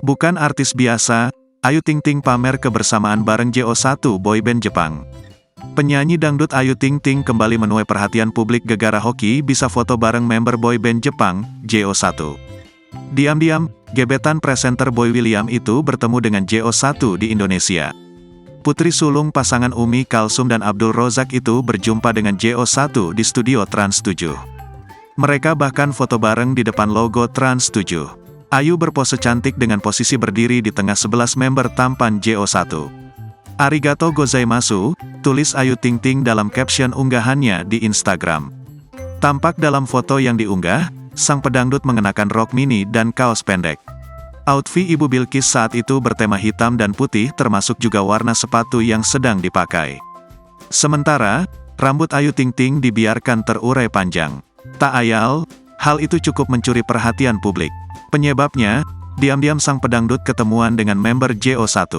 Bukan artis biasa, Ayu Ting Ting pamer kebersamaan bareng JO1 boyband Jepang. Penyanyi dangdut Ayu Ting Ting kembali menuai perhatian publik gegara hoki bisa foto bareng member boyband Jepang, JO1. Diam-diam, gebetan presenter Boy William itu bertemu dengan JO1 di Indonesia. Putri sulung pasangan Umi Kalsum dan Abdul Rozak itu berjumpa dengan JO1 di studio Trans 7. Mereka bahkan foto bareng di depan logo Trans 7. Ayu berpose cantik dengan posisi berdiri di tengah 11 member tampan JO1. Arigato gozaimasu, tulis Ayu Ting Ting dalam caption unggahannya di Instagram. Tampak dalam foto yang diunggah, sang pedangdut mengenakan rok mini dan kaos pendek. Outfit Ibu Bilqis saat itu bertema hitam dan putih termasuk juga warna sepatu yang sedang dipakai. Sementara, rambut Ayu Ting Ting dibiarkan terurai panjang. Tak ayal, hal itu cukup mencuri perhatian publik. Penyebabnya, diam-diam sang pedangdut ketemuan dengan member JO1.